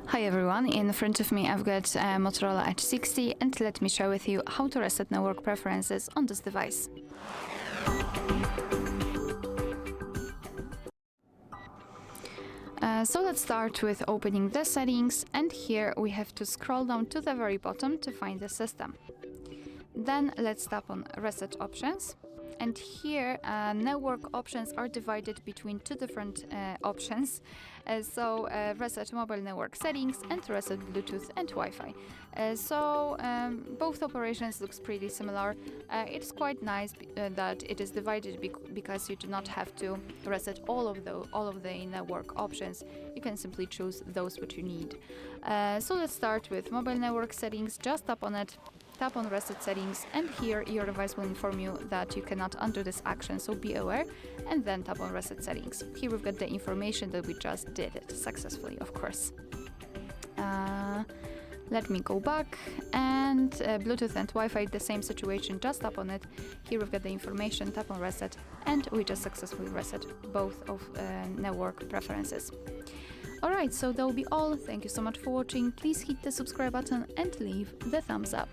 Hi everyone, in front of me I've got Motorola Edge 60 and let me share with you how to reset network preferences on this device. So let's start with opening the settings, and here we have to scroll down to the very bottom to find the system. Then let's tap on Reset Options, and here network options are divided between two different options. Reset mobile network settings and reset Bluetooth and Wi-Fi. Both operations looks pretty similar. It's quite nice that it is divided because you do not have to reset all of the network options. You can simply choose those which you need. So let's start with mobile network settings. Just tap on it. Tap on Reset Settings, and here your device will inform you that you cannot undo this action, so be aware, and then tap on Reset Settings. Here we've got the information that we just did it successfully, of course. Let me go back, and Bluetooth and Wi-Fi, the same situation, just tap on it. Here we've got the information, tap on Reset, and we just successfully reset both of network preferences. Alright, so that will be all. Thank you so much for watching. Please hit the subscribe button and leave the thumbs up.